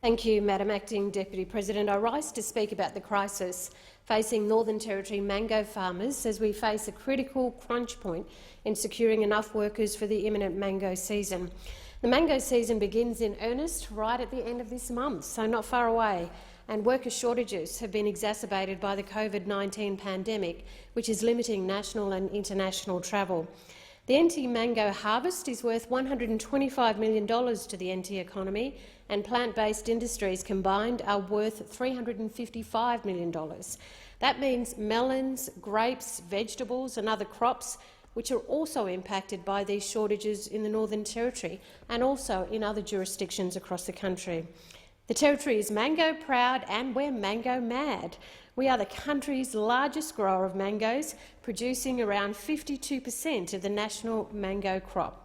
Thank you, Madam Acting Deputy President. I rise to speak about the crisis facing Northern Territory mango farmers as we face a critical crunch point in securing enough workers for the imminent mango season. The mango season begins in earnest right at the end of this month, so not far away, and worker shortages have been exacerbated by the COVID-19 pandemic, which is limiting national and international travel. The NT mango harvest is worth $125 million to the NT economy, and plant-based industries combined are worth $355 million. That means melons, grapes, vegetables and other crops which are also impacted by these shortages in the Northern Territory and also in other jurisdictions across the country. The Territory is mango proud and we're mango mad. We are the country's largest grower of mangoes, producing around 52% of the national mango crop.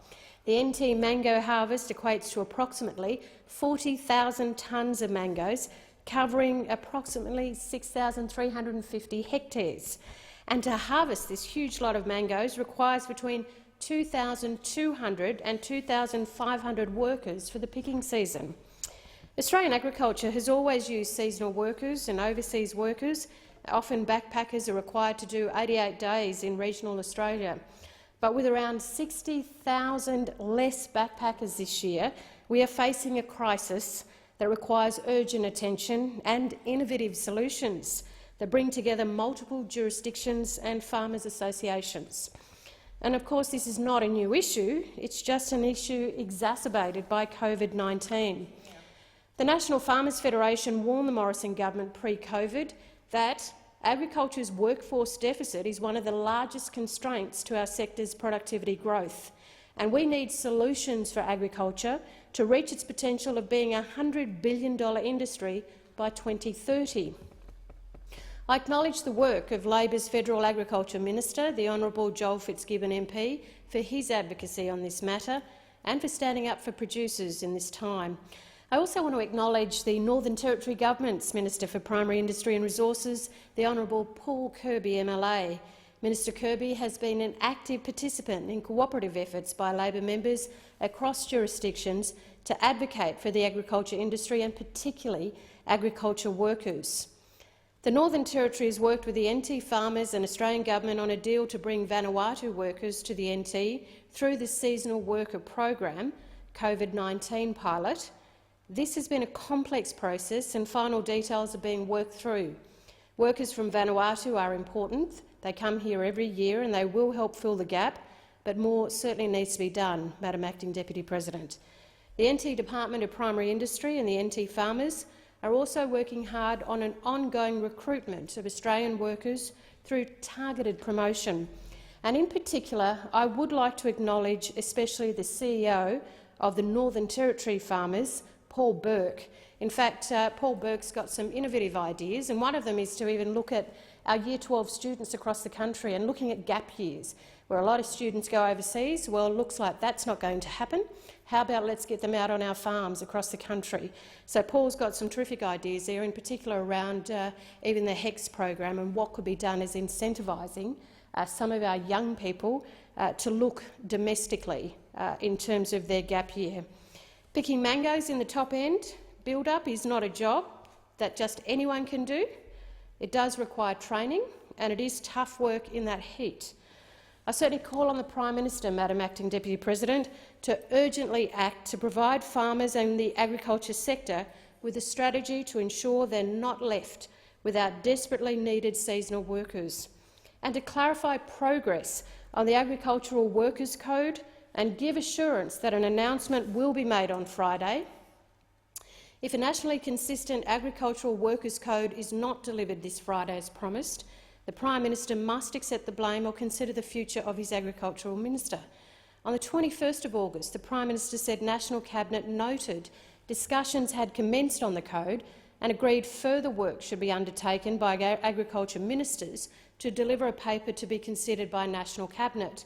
The NT mango harvest equates to approximately 40,000 tonnes of mangoes, covering approximately 6,350 hectares. And to harvest this huge lot of mangoes requires between 2,200 and 2,500 workers for the picking season. Australian agriculture has always used seasonal workers and overseas workers. Often backpackers are required to do 88 days in regional Australia. But with around 60,000 less backpackers this year, we are facing a crisis that requires urgent attention and innovative solutions that bring together multiple jurisdictions and farmers' associations. And of course, this is not a new issue, it's just an issue exacerbated by COVID-19. The National Farmers Federation warned the Morrison government pre-COVID that agriculture's workforce deficit is one of the largest constraints to our sector's productivity growth, and we need solutions for agriculture to reach its potential of being a $100 billion industry by 2030. I acknowledge the work of Labor's Federal Agriculture Minister, the Honourable Joel Fitzgibbon MP, for his advocacy on this matter and for standing up for producers in this time. I also want to acknowledge the Northern Territory Government's Minister for Primary Industry and Resources, the Honourable Paul Kirby MLA. Minister Kirby has been an active participant in cooperative efforts by Labor members across jurisdictions to advocate for the agriculture industry and particularly agriculture workers. The Northern Territory has worked with the NT farmers and Australian government on a deal to bring Vanuatu workers to the NT through the Seasonal Worker Program COVID-19 pilot. This has been a complex process and final details are being worked through. Workers from Vanuatu are important. They come here every year and they will help fill the gap, but more certainly needs to be done, Madam Acting Deputy President. The NT Department of Primary Industry and the NT farmers are also working hard on an ongoing recruitment of Australian workers through targeted promotion. And in particular, I would like to acknowledge especially the CEO of the Northern Territory farmers, Paul Burke. In fact, Paul Burke's got some innovative ideas, and one of them is to even look at our Year 12 students across the country and looking at gap years, where a lot of students go overseas. Well, it looks like that's not going to happen. How about let's get them out on our farms across the country? So Paul's got some terrific ideas there, in particular around even the HEX program and what could be done as incentivising some of our young people to look domestically in terms of their gap year. Picking mangoes in the top end build-up is not a job that just anyone can do. It does require training and it is tough work in that heat. I certainly call on the Prime Minister, Madam Acting Deputy President, to urgently act to provide farmers and the agriculture sector with a strategy to ensure they're not left without desperately needed seasonal workers, and to clarify progress on the Agricultural Workers Code and give assurance that an announcement will be made on Friday. If a nationally consistent Agricultural Workers Code is not delivered this Friday as promised, the Prime Minister must accept the blame or consider the future of his Agricultural Minister. On the 21st of August, the Prime Minister said National Cabinet noted discussions had commenced on the code and agreed further work should be undertaken by Agriculture Ministers to deliver a paper to be considered by National Cabinet.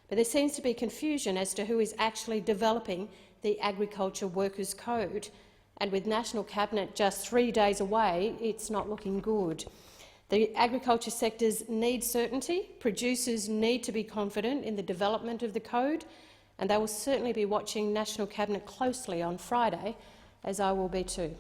But there seems to be confusion as to who is actually developing the Agriculture Workers Code, and with National Cabinet just 3 days away, it's not looking good. The agriculture sectors need certainty, producers need to be confident in the development of the code, and they will certainly be watching National Cabinet closely on Friday, as I will be too.